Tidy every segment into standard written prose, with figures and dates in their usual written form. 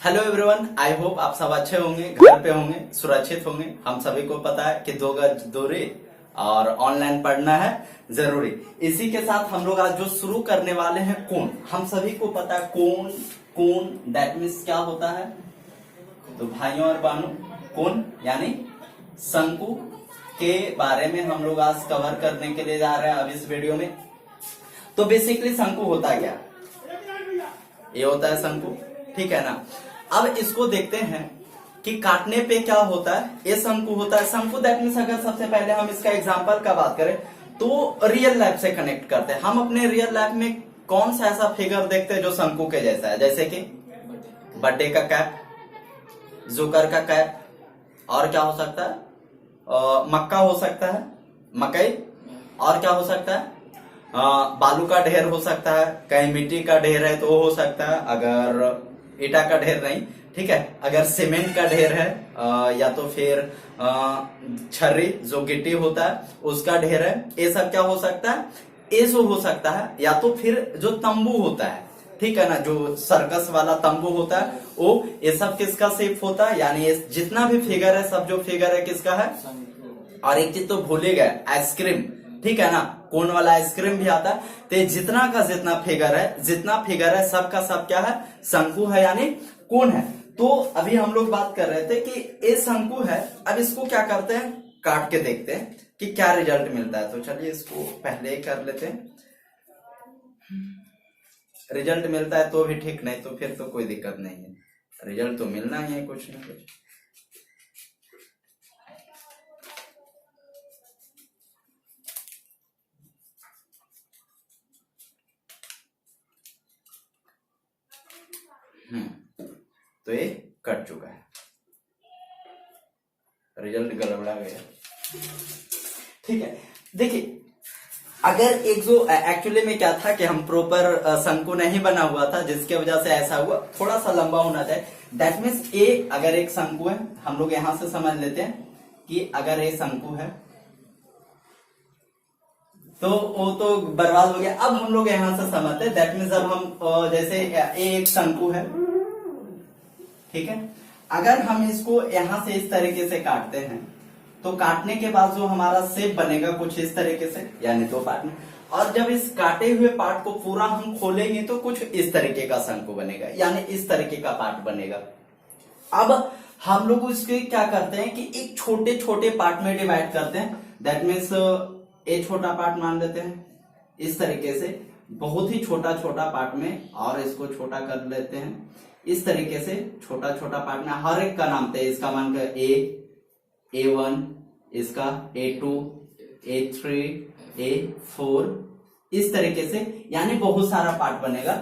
Hello everyone, I hope आप सब अच्छे होंगे, घर पे होंगे, सुरक्षित होंगे। हम सभी को पता है कि 2 गज दूरी और ऑनलाइन पढ़ना है जरूरी। इसी के साथ हम लोग आज जो शुरू करने वाले हैं कोण। हम सभी को पता है कोण, कोण दैट मीन्स क्या होता है। तो भाइयों और बहनों, कोण यानी शंकु के बारे में हम लोग आज कवर करने के लिए जा रहे हैं अब इस वीडियो में। तो बेसिकली शंकु होता क्या, ये होता है शंकु, ठीक है ना। अब इसको देखते हैं कि काटने पे क्या होता है। ये शंकु होता है। शंकु दैट मीन्स अगर सबसे पहले हम इसका एग्जांपल का बात करें तो रियल लाइफ से कनेक्ट करते हैं। हम अपने रियल लाइफ में कौन सा ऐसा फिगर देखते हैं जो शंकु के जैसा है, जैसे कि बर्थडे का कैप, जोकर का कैप, और क्या हो सकता है, मक्का हो सकता है, मकई, और क्या हो सकता है, बालू का ढेर हो सकता है, कहीं मिट्टी का ढेर है तो वो हो सकता है, अगर ईटा का ढेर नहीं, ठीक है, अगर सीमेंट का ढेर है या तो फिर छर्री जो गिट्टी होता है उसका ढेर है, ये सब क्या हो सकता है, ये सब हो सकता है। या तो फिर जो तंबू होता है, ठीक है ना, जो सर्कस वाला तंबू होता है वो, ये सब किसका शेप होता है, यानी ये जितना भी फिगर है सब जो फिगर है किसका है। और एक चीज तो भूल ही गए, आइसक्रीम, ठीक है ना, कोन वाला आइसक्रीम भी आता है। तो जितना का जितना फिगर है सबका सब क्या है, शंकु है, यानी कोण है। तो अभी हम लोग बात कर रहे थे कि ये शंकु है। अब इसको क्या करते हैं, काट के देखते हैं कि क्या रिजल्ट मिलता है। तो चलिए इसको पहले ही कर लेते हैं। रिजल्ट मिलता है तो भी ठीक, नहीं तो फिर तो कोई दिक्कत नहीं है, रिजल्ट तो मिलना ही है कुछ ना कुछ। तो ये कट चुका है, रिजल्ट गड़बड़ा गया, ठीक है। देखिए, अगर एक जो एक्चुअली में क्या था कि हम प्रॉपर शंकु नहीं बना हुआ था, जिसके वजह से ऐसा हुआ, थोड़ा सा लंबा होना चाहिए। दैट मीन्स ए अगर एक शंकु है, हम लोग यहां से समझ लेते हैं कि अगर ये शंकु है तो वो तो बर्बाद हो गया। अब हम लोग यहां से समझते हैं, दैट मीन्स अब हम जैसे एक शंकु है, ठीक है, अगर हम इसको यहां से इस तरीके से काटते हैं तो काटने के बाद जो हमारा शेप बनेगा कुछ इस तरीके से, यानी 2 पार्ट में। और जब इस काटे हुए पार्ट को पूरा हम खोलेंगे तो कुछ इस तरीके का शंकु बनेगा, यानी इस तरीके का पार्ट बनेगा। अब हम लोग इसके क्या करते हैं कि एक छोटे छोटे पार्ट में डिवाइड करते हैं। दैट मीन्स एक छोटा पार्ट मान लेते हैं इस तरीके से, बहुत ही छोटा छोटा पार्ट में, और इसको छोटा कर लेते हैं इस तरीके से, छोटा छोटा पार्ट में। हर एक का नाम थे, इसका मान कर A1, इसका A2, A3, A4, इस तरीके से, यानी बहुत सारा पार्ट बनेगा।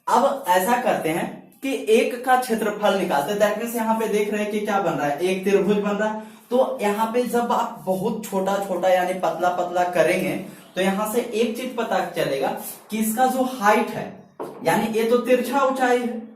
अब ऐसा करते हैं कि एक का क्षेत्रफल निकालते हैं। दैट मीन्स यहाँ पे देख रहे हैं कि क्या बन रहा है, एक त्रिभुज बन रहा है। तो यहाँ पे जब आप बहुत छोटा छोटा यानी पतला पतला करेंगे तो यहां से एक चीज पता चलेगा कि इसका जो हाइट है, यानी ये तो तिरछा ऊंचाई है,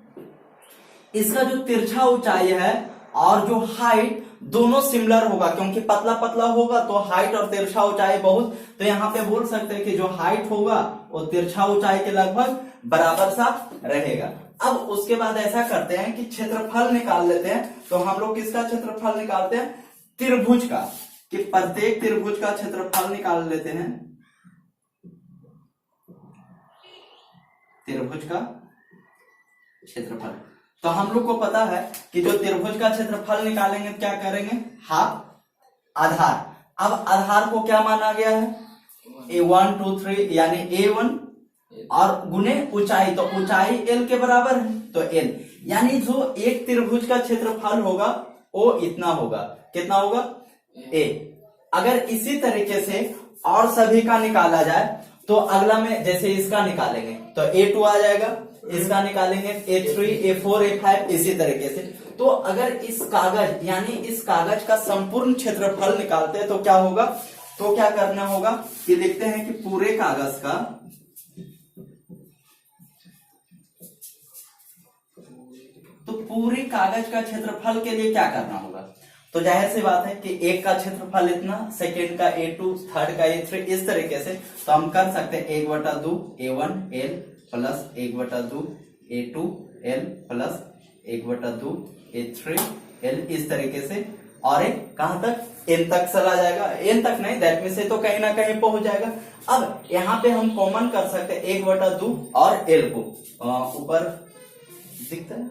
इसका जो तिरछा ऊंचाई है और जो हाइट दोनों सिमिलर होगा, क्योंकि पतला पतला होगा तो हाइट और तिरछा ऊंचाई बहुत। तो यहाँ पे बोल सकते हैं कि जो हाइट होगा वो तिरछा ऊंचाई के लगभग बराबर सा रहेगा। अब उसके बाद ऐसा करते हैं कि क्षेत्रफल निकाल लेते हैं। तो हम लोग किसका क्षेत्रफल निकालते हैं, त्रिभुज का, कि प्रत्येक त्रिभुज का क्षेत्रफल निकाल लेते हैं, त्रिभुज का क्षेत्रफल। तो हम लोग को पता है कि जो त्रिभुज का क्षेत्रफल निकालेंगे तो क्या करेंगे, हाफ आधार। अब आधार को क्या माना गया है, A1 2 3, यानी A1 और गुने ऊंचाई, तो ऊंचाई L के बराबर है, तो L, यानी जो एक त्रिभुज का क्षेत्रफल होगा वो इतना होगा, कितना होगा, A। अगर इसी तरीके से और सभी का निकाला जाए तो अगला में जैसे इसका निकालेंगे तो A2 आ जाएगा, इसका निकालेंगे A3, A4, A5, इसी तरीके से। तो अगर इस कागज यानी इस कागज का संपूर्ण क्षेत्रफल निकालते हैं तो क्या होगा, तो क्या करना होगा कि लिखते हैं कि पूरे कागज का, तो पूरे कागज का क्षेत्रफल के लिए क्या करना होगा। तो जाहिर सी बात है कि एक का क्षेत्रफल इतना, सेकेंड का A2, थर्ड का A3, इस तरीके से। तो हम कर सकते हैं 1/2 A1 L plus 1/2 A2 L plus 1/2 A3 L इस तरीके से, और एक कहां तक, n तक चला जाएगा, n तक नहीं, दैट में से तो कहीं ना कहीं पहुंच जाएगा। अब यहाँ पे हम कॉमन कर सकते हैं 1/2 और L को, ऊपर दिखता है,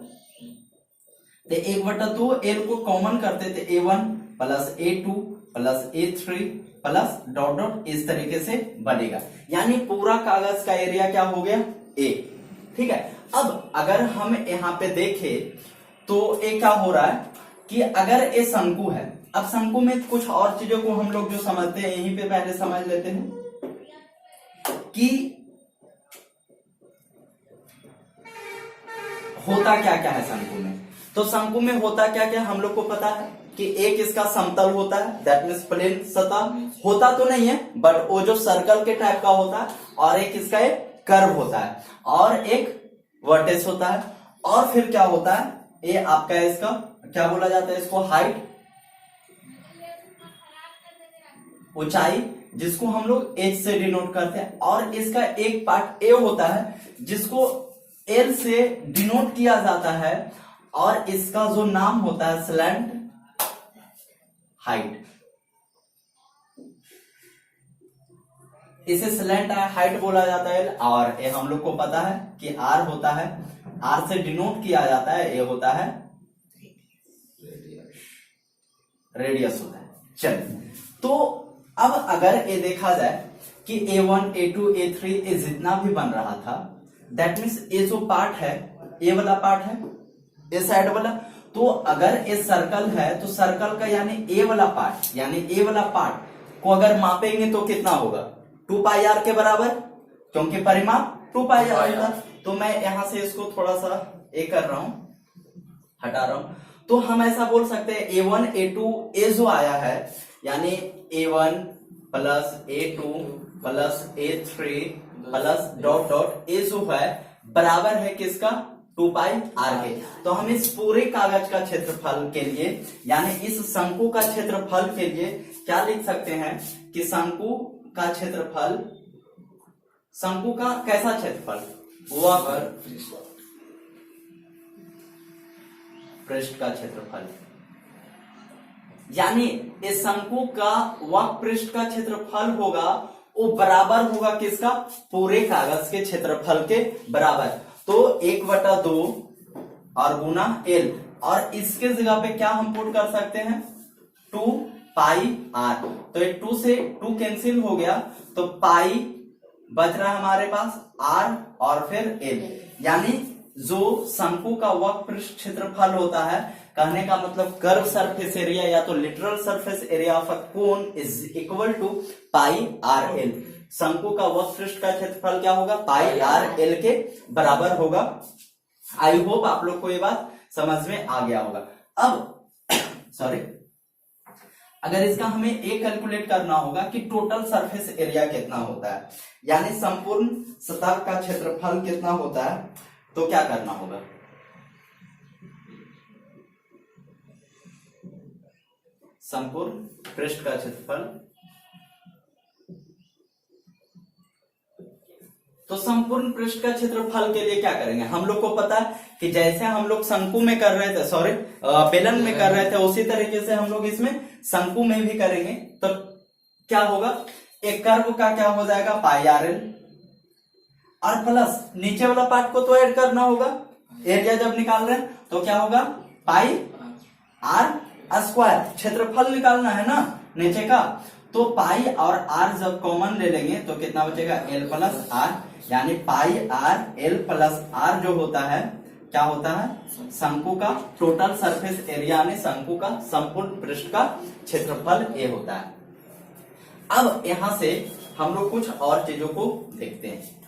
तो 1/2 L को कॉमन करते थे, A1 plus A2 plus A3 plus dot dot इस तरीके से बनेगा, यानी पूरा कागज का एरिया क्या हो गया, A। ठीक है, अब अगर हम यहाँ पे देखें तो ये क्या हो रहा है कि अगर ये शंकु है, अब शंकु में कुछ और चीजों को हम लोग जो समझते हैं यहीं पे पहले समझ लेते हैं कि होता क्या क्या है शंकु में। तो शंकु में होता क्या क्या हम लोग को पता है कि एक इसका समतल होता है, दैट मीन्स प्लेन सतह होता तो नहीं है, बट वो जो सर्कल के टाइप का होता है, और एक इसका एक कर्व होता है, और एक वर्टेक्स होता है, और फिर क्या होता है, ये आपका इसका क्या बोला जाता है, इसको हाइट, ऊंचाई, जिसको हम लोग एच से डिनोट करते हैं, और इसका एक पार्ट ए होता है जिसको एल से डिनोट किया जाता है, और इसका जो नाम होता है स्लैंट हाइट, इसे स्लैंट हाइट बोला जाता है। और ये हम लोग को पता है कि आर होता है, आर से डिनोट किया जाता है, ये होता है रेडियस होता है। चलिए, तो अब अगर ये देखा जाए कि A1 A2 A3 ये जितना भी बन रहा था, दैट मीन्स ये जो पार्ट है, ये वाला पार्ट है, ये साइड वाला, तो अगर ये सर्कल है तो सर्कल का यानी ए वाला पार्ट, यानी ए वाला पार्ट को अगर मापेंगे तो कितना होगा, 2πr के बराबर, क्योंकि परिमाप 2πr होगा। तो मैं यहां से इसको थोड़ा सा ए कर रहा हूं, हटा रहा हूं, तो हम ऐसा बोल सकते हैं A1 A2 ए जो आया है, यानी A1 plus A2 plus A3 plus dot dot A जो है बराबर है किसका, 2πr के। तो हम इस पूरे कागज का क्षेत्रफल के लिए, यानी इस शंकु का क्षेत्रफल के लिए क्या लिख सकते हैं कि शंकु का क्षेत्रफल, शंकु का कैसा क्षेत्रफल, वक्र पृष्ठ का क्षेत्रफल, यानी इस शंकु का वक्र पृष्ठ का क्षेत्रफल होगा, वो बराबर होगा किसका, पूरे कागज के क्षेत्रफल के बराबर। तो 1/2 और गुना L, और इसके जगह पे क्या हम पुट कर सकते हैं, 2πr। तो ये 2 से 2 कैंसिल हो गया, तो पाई बच रहा है हमारे पास r और फिर L, यानी जो शंकु का वक्र पृष्ठ क्षेत्रफल होता है, कहने का मतलब कर्व सरफेस एरिया या तो literal surface area of a cone is equal to πr/l। शंकु का वक्र पृष्ठ का क्षेत्रफल क्या होगा, πr/l के बराबर होगा। आई होप आप लोग को ये बात समझ में आ गया होगा। अब सॉरी, अगर इसका हमें एक कैलकुलेट करना होगा कि टोटल सरफेस एरिया कितना होता है, यानी संपूर्ण सतह का क्षेत्रफल कितना होता है, तो क्या करना होगा, संपूर्ण पृष्ठ का क्षेत्रफल। तो संपूर्ण पृष्ठ का क्षेत्रफल के लिए क्या करेंगे, हम लोग को पता है कि जैसे हम लोग शंकु में कर रहे थे, सॉरी बेलन में कर रहे थे, उसी तरीके से हम लोग इसमें शंकु में भी करेंगे। तो क्या होगा, एक कर्व का क्या हो जाएगा, πr/l, और प्लस नीचे वाला पार्ट को तो ऐड करना होगा, एरिया जब निकाल रहे हैं तो क्या होगा, πr² क्षेत्रफल निकालना है ना नीचे का, तो पाई और r जब कॉमन ले लेंगे तो कितना बचेगा, l प्लस r, यानी πr/l प्लस r जो होता है क्या होता है, शंकु का टोटल सरफेस एरिया, यानी शंकु का संपूर्ण पृष्ठ का क्षेत्रफल ये होता है। अब यहां से हम लोग कुछ और चीजों को देखते हैं।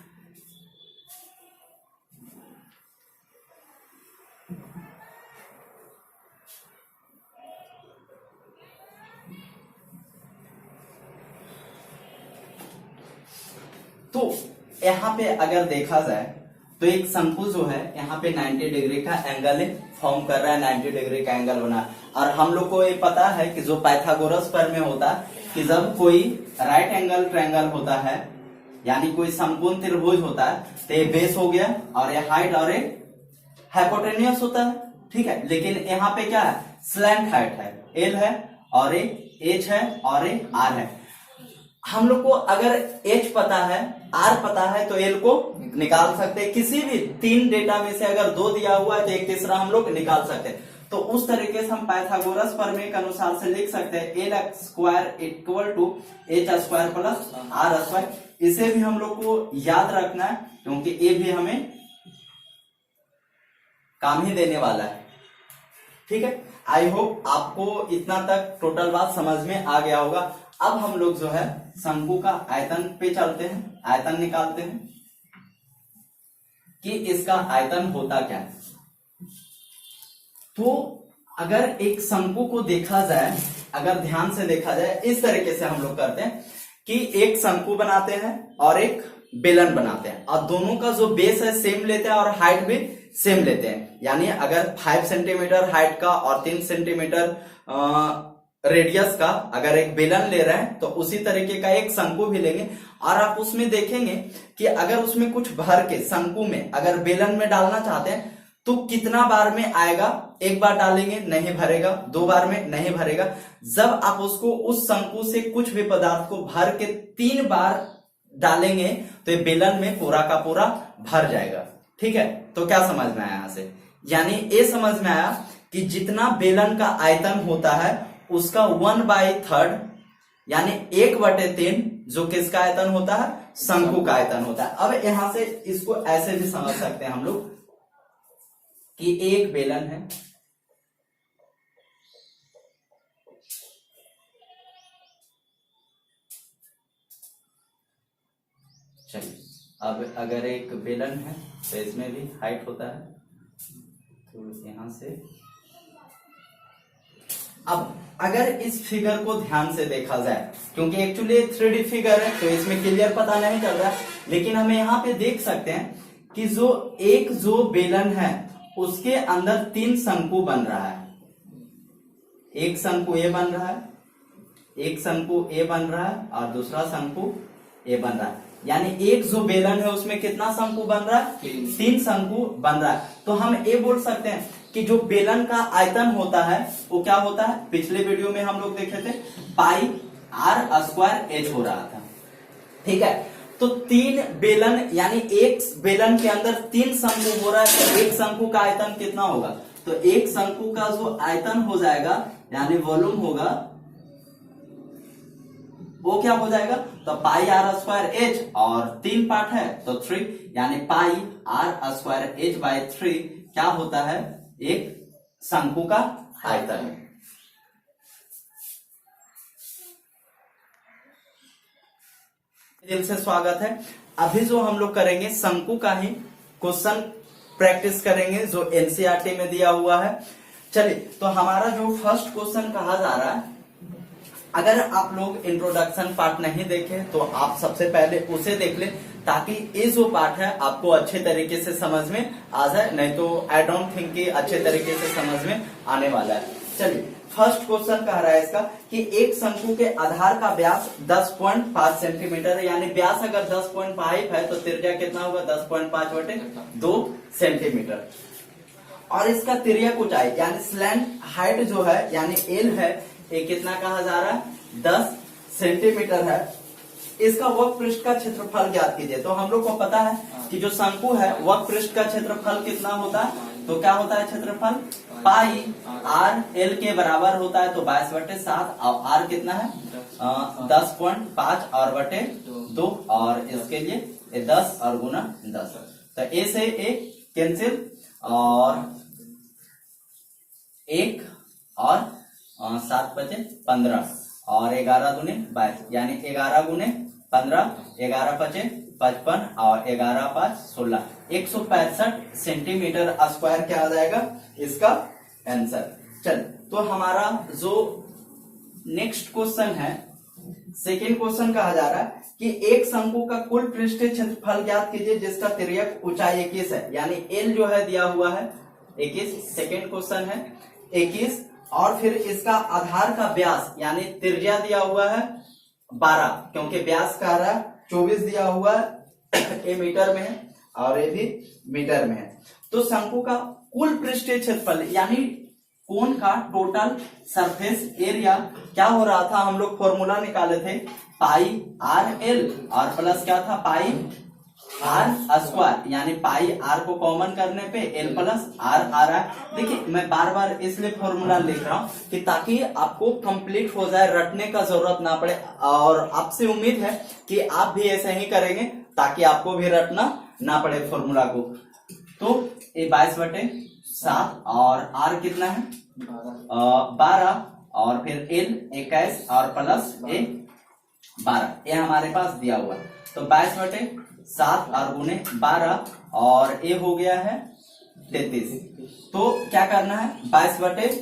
तो यहाँ पे अगर देखा जाए तो एक शंकु जो है यहाँ पे 90 डिग्री का एंगल फॉर्म कर रहा है, 90 डिग्री का एंगल बना। और हम लोग को ये पता है कि जो पाइथागोरस प्रमेय होता है कि जब कोई राइट एंगल ट्रायंगल होता है, यानी कोई संपूर्ण त्रिभुज होता है, तो ये बेस हो गया और ये हाइट और ये हाइपोटेनियस होता है, ठीक है, लेकिन यहाँ पे क्या है, स्लैंट हाइट है, एल है और एक एच है और एक आर है। हम लोग को अगर एच पता है, आर पता है, तो एल को निकाल सकते हैं। किसी भी 3 डेटा में से अगर 2 दिया हुआ है तो एक तीसरा हम लोग निकाल सकते हैं। तो उस तरीके से हम पाइथागोरस प्रमेय के अनुसार से लिख सकते हैं L square equal to H square plus R square. इसे भी हम लोग को याद रखना है क्योंकि ये भी हमें काम ही देने वाला है। ठीक है, आई होप आपको इतना तक टोटल बात समझ में आ गया होगा। अब हम लोग जो है शंकु का आयतन पे चलते हैं, आयतन निकालते हैं कि इसका आयतन होता क्या है। तो अगर एक शंकु को देखा जाए, अगर ध्यान से देखा जाए, इस तरीके से हम लोग करते हैं कि एक शंकु बनाते हैं और एक बेलन बनाते हैं और दोनों का जो बेस है सेम लेते हैं और हाइट भी सेम लेते हैं। यानी अगर 5 सेंटीमीटर हाइट का और 3 सेंटीमीटर रेडियस का अगर एक बेलन ले रहे हैं तो उसी तरीके का एक शंकु भी लेंगे। और आप उसमें देखेंगे कि अगर उसमें कुछ भर के शंकु में अगर बेलन में डालना चाहते हैं तो कितना बार में आएगा, एक बार डालेंगे नहीं भरेगा, 2 बार में नहीं भरेगा। जब आप उसको उस शंकु से कुछ भी पदार्थ को भर के 3 बार डालेंगे तो ये बेलन में पूरा का पूरा भर जाएगा। ठीक है, तो क्या समझ में आया यहाँ से, यानी ये समझ में आया कि जितना बेलन का आयतन होता है उसका 1/3 यानी 1/3 जो किसका आयतन होता है, शंकु का आयतन होता है। अब यहां से इसको ऐसे भी समझ सकते हैं हम लोग कि एक बेलन है, चलिए अब अगर एक बेलन है तो इसमें भी हाइट होता है, तो यहां से अब अगर इस फिगर को ध्यान से देखा जाए, क्योंकि एक्चुअली 3D फिगर है तो इसमें क्लियर पता नहीं चल रहा है, लेकिन हमें यहाँ पे देख सकते हैं कि जो बेलन है उसके अंदर 3 शंकु बन रहा है। एक शंकु ए बन रहा है, एक शंकु ए बन रहा है और दूसरा शंकु ए बन रहा है। यानी एक जो बेलन है उसमें कितना शंकु बन रहा है, 3 शंकु बन रहा है। तो हम ये बोल सकते हैं कि जो बेलन का आयतन होता है वो क्या होता है, पिछले वीडियो में हम लोग देखे थे पाई आर स्क्वायर एच हो रहा था। ठीक है, तो 3 बेलन यानी एक बेलन के अंदर 3 शंकु हो रहा है, तो एक शंकु का आयतन कितना होगा, तो एक शंकु का जो आयतन हो जाएगा यानी वॉल्यूम होगा वो क्या हो जाएगा, तो पाई आर स्क्वायर एच और 3 पार्ट है तो 3 यानी पाई आर स्क्वायर एच बाय 3 क्या होता है, एक शंकु का आयतन है। दिल से स्वागत है। अभी जो हम लोग करेंगे शंकु का ही क्वेश्चन प्रैक्टिस करेंगे जो एनसीईआरटी में दिया हुआ है। चलिए, तो हमारा जो फर्स्ट क्वेश्चन कहा जा रहा है, अगर आप लोग इंट्रोडक्शन पार्ट नहीं देखे तो आप सबसे पहले उसे देख लें ताकि ये जो पार्ट है आपको अच्छे तरीके से समझ में आ जाए, नहीं तो आई डोंट थिंक कि अच्छे तरीके से समझ में आने वाला है। चलिए, फर्स्ट क्वेश्चन कह रहा है इसका कि एक शंकु के आधार का व्यास 10.5 सेंटीमीटर है, यानी व्यास अगर 10.5 है तो त्रिज्या कितना होगा, 10.5/2 सेंटीमीटर। और इसका तिर्यक ऊंचाई यानी स्लैंट हाइट जो है यानी एल है, ये कितना कहा जा रहा है, 10 सेंटीमीटर है। इसका वक्र पृष्ठ का क्षेत्रफल ज्ञात कीजिए। तो हम लोग को पता है कि जो शंकु है वक्र पृष्ठ का क्षेत्रफल कितना होता है, तो क्या होता है क्षेत्रफल, पाई आर एल के बराबर होता है, तो 22/7 और आर कितना है 10.5 और बटे 2 और इसके लिए 10 और गुना 10, तो ए से ए कैंसिल और 1 और 7 बचे 15 और 11 दूने 22 यानी 11 गुने 15, 11 बचे 55 और 11 5 16, 165 सेंटीमीटर स्क्वायर क्या आ जाएगा इसका आंसर। चल, तो हमारा जो नेक्स्ट क्वेश्चन है, सेकेंड क्वेश्चन कहा जा रहा है कि एक शंकु का कुल पृष्ठीय क्षेत्रफल ज्ञात कीजिए जिसका तिर्यक ऊंचाई 21 है, यानी एल जो है दिया हुआ है 21, सेकेंड क्वेश्चन है 21 और फिर इसका आधार का व्यास यानी त्रिज्या दिया हुआ है 12, क्योंकि व्यास का रहा 24 दिया हुआ है, ये मीटर में है और ये भी मीटर में है। तो शंकु का कुल पृष्ठीय क्षेत्रफल यानी कोन का टोटल सरफेस एरिया क्या हो रहा था, हम लोग फॉर्मूला निकाले थे पाई आर एल और प्लस क्या था पाई आर स्क्वायर, यानी पाई आर को कॉमन करने पे एल प्लस आर आ रहा है। देखिए मैं बार बार इसलिए फॉर्मूला लिख रहा हूं कि ताकि आपको कंप्लीट हो जाए, रटने का जरूरत ना पड़े, और आपसे उम्मीद है कि आप भी ऐसे ही करेंगे ताकि आपको भी रटना ना पड़े फॉर्मूला को। तो ये 22/7 और आर कितना है 12 और फिर एल 21 और प्लस ए 12, ये हमारे पास दिया हुआ है। तो 22/7 और गुने 12 और ए हो गया है 33। तो क्या करना है 22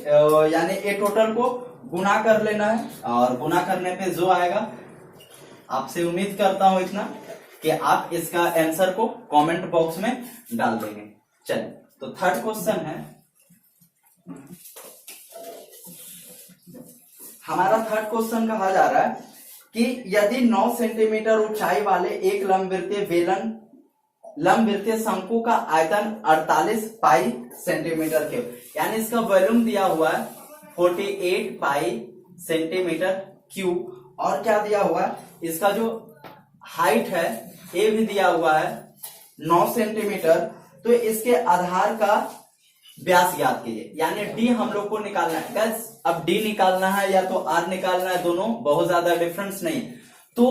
यानी ए टोटल को गुना कर लेना है, और गुना करने पे जो आएगा, आपसे उम्मीद करता हूं इतना कि आप इसका आंसर को कमेंट बॉक्स में डाल देंगे। चलिए तो थर्ड क्वेश्चन है हमारा। थर्ड क्वेश्चन कहा जा रहा है कि यदि 9 सेंटीमीटर ऊंचाई वाले एक लंबवृत्तीय शंकु का आयतन 48 पाई सेंटीमीटर के, यानी इसका वॉल्यूम दिया हुआ है 48 पाई सेंटीमीटर क्यूब, और क्या दिया हुआ है इसका जो हाइट है ये भी दिया हुआ है 9 सेंटीमीटर। तो इसके आधार का व्यास ज्ञात कीजिए, यानी डी हम लोग को निकालना है। गैस अब डी निकालना है या तो आर निकालना है, दोनों बहुत ज्यादा डिफरेंस नहीं। तो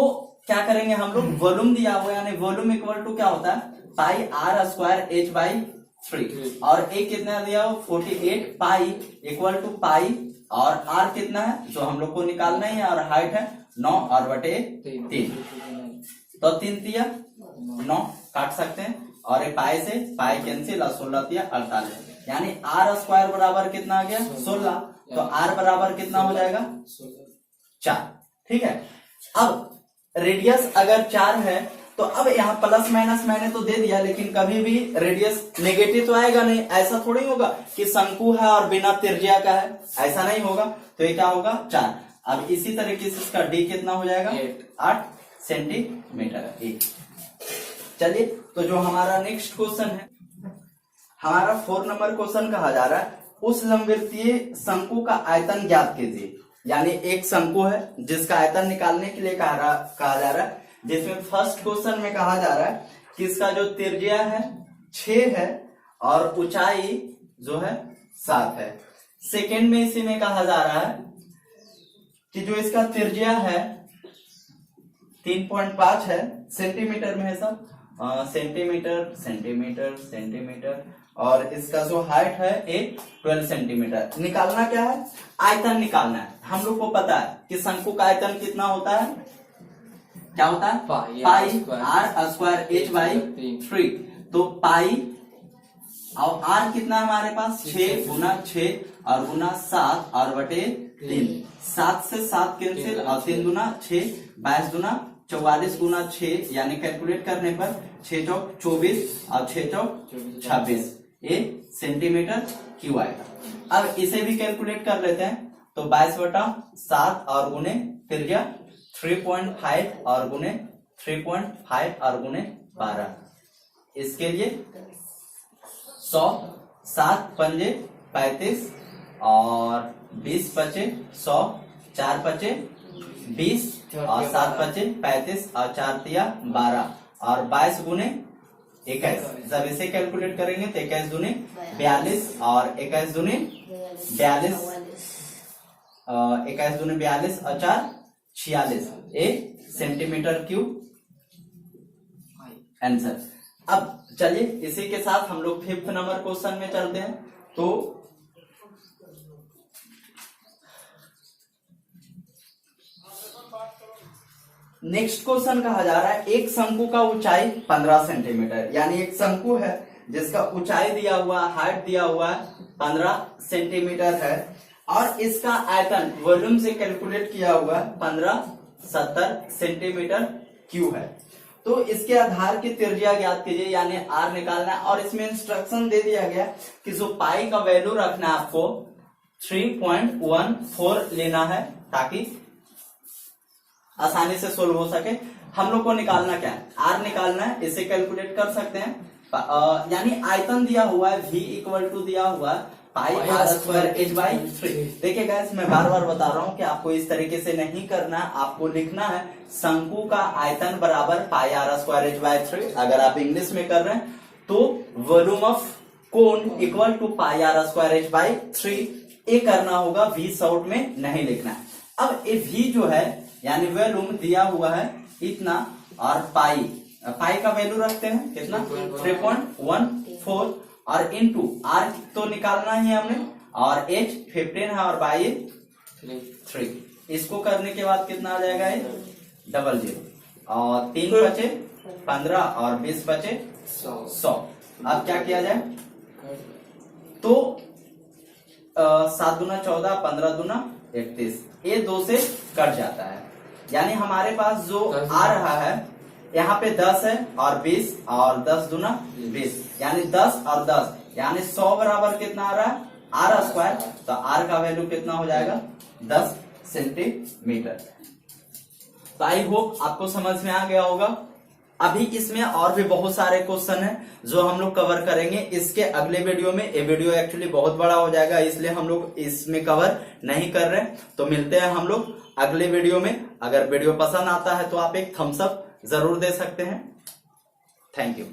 क्या करेंगे हम लोग, वॉल्यूम दिया हुआ है यानी वॉल्यूम इक्वल टू क्या होता है पाई आर स्क्वायर H/3, और ए कितना दिया हो 48 पाई इक्वल टू पाई, और आर कितना है जो हम लोग को निकालना है, और हाइट है 9 और बटे 3, तो 3 तिया 9 काट सकते हैं, और ये पाई से पाई कैंसिल और 16 तिया 48, यानी आर स्क्वायर बराबर कितना आ गया 16, तो आर बराबर कितना हो जाएगा 4। ठीक है, अब रेडियस अगर 4 है तो अब यहाँ प्लस माइनस मैंने तो दे दिया, लेकिन कभी भी रेडियस नेगेटिव तो आएगा नहीं। ऐसा थोड़ी होगा कि शंकु है और बिना त्रिज्या का है, ऐसा नहीं होगा। तो ये क्या होगा 4। अब इसी तरीके से इसका डी कितना हो जाएगा 8 सेंटीमीटर। चलिए तो जो हमारा नेक्स्ट क्वेश्चन है, हमारा 4 नंबर क्वेश्चन कहा जा रहा है उस लंबवृत्तीय शंकु का आयतन ज्ञात कीजिए। यानी एक शंकु है जिसका आयतन निकालने के लिए कहा जा रहा है, जिसमें फर्स्ट क्वेश्चन में कहा जा रहा है कि इसका जो त्रिज्या है 6 है और ऊंचाई जो है 7 है। सेकेंड में इसी में कहा जा रहा है कि जो इसका त्रिज्या है 3.5 है, सेंटीमीटर में है सब, सेंटीमीटर सेंटीमीटर सेंटीमीटर, और इसका जो हाइट है 12 सेंटीमीटर। निकालना क्या है, आयतन निकालना है। हम लोग को पता है कि शंकु का आयतन कितना होता है, क्या होता है पाई आर स्क्वायर H/3। तो पाई और आर कितना हमारे पास 6 गुना 6 और गुना 7 और बटे 3, 7 से 7 कैंसिल और 3 गुना 6 22 गुना 44 गुना 6, यानी कैलकुलेट करने पर 6 चौक 24 और 6 चौक 26 ये सेंटीमीटर क्यूब आएगा। अब इसे भी कैलकुलेट कर लेते हैं, तो 22/7 और गुने त्रिज्या 3.5 और गुने 3.5 और गुने 12, इसके लिए 100, 7 पंजे 35 और 20 बचे 100, 4 बचे 20 और 7 बचे 35 और 4 तिया 12 और 22 गुने 21। जब इसे कैलकुलेट करेंगे तो 21 दूनी 42 और 21 दूनी 42, 21 दूनी 42 और 4 46 सेंटीमीटर क्यूब आंसर। अब चलिए इसी के साथ हम लोग 5th नंबर क्वेश्चन में चलते हैं। तो नेक्स्ट क्वेश्चन कहा जा रहा है एक शंकु का ऊंचाई 15 सेंटीमीटर, यानी एक शंकु है जिसका ऊंचाई दिया हुआ, हाइट दिया हुआ 15 सेंटीमीटर है, और इसका आयतन वॉल्यूम से कैलकुलेट किया हुआ 1570 सेंटीमीटर क्यूब है। तो इसके आधार की त्रिज्या ज्ञात कीजिए, यानी आर निकालना है, और इसमें इंस्ट्रक्शन दे दिया गया कि जो पाई का वैल्यू रखना है आपको 3.14 लेना है ताकि आसानी से सोल्व हो सके। हम लोग को निकालना क्या है, आर निकालना है, इसे कैलकुलेट कर सकते हैं। यानी आयतन दिया हुआ है v इक्वल टू दिया हुआ है पाई आर स्क्वायर एच बाई 3। देखिए गाइस, मैं बार बार बता रहा हूँ कि आपको इस तरीके से नहीं करना है, आपको लिखना है शंकु का आयतन बराबर pi R square H by 3। अगर आप इंग्लिश में कर रहे हैं तो volume of cone equal to pi R square H by 3 ये करना होगा, वी शॉर्ट में नहीं लिखना है। अब ये वी जो है यानी वॉल्यूम दिया हुआ है इतना, और पाई का वैल्यू रखते हैं कितना 3.14 और इनटू आर तो निकालना ही है हमने, और एच 15 है और बाई 3। इसको करने के बाद कितना आ जाएगा ये 00 और 3 बचे 15 और 20 बचे 100। अब क्या किया जाए तो 7 दूना 14 15 दूना 31, ये 2 से कट जाता है। यानी हमारे पास जो आ रहा है यहाँ पे 10 है और 20 और 10 दूना 20, यानी 10 और 10 यानी 100 बराबर कितना आ रहा है आर स्क्वायर। तो आर का वैल्यू कितना हो जाएगा 10 सेंटीमीटर। तो आई होप आपको समझ में आ गया होगा। अभी इसमें और भी बहुत सारे क्वेश्चन हैं जो हम लोग कवर करेंगे इसके अगले वीडियो में। ये वीडियो एक्चुअली बहुत बड़ा हो जाएगा, इसलिए हम लोग इसमें कवर नहीं कर रहे। तो मिलते हैं हम लोग अगले वीडियो में। अगर वीडियो पसंद आता है तो आप एक थम्स अप जरूर दे सकते हैं। Thank you.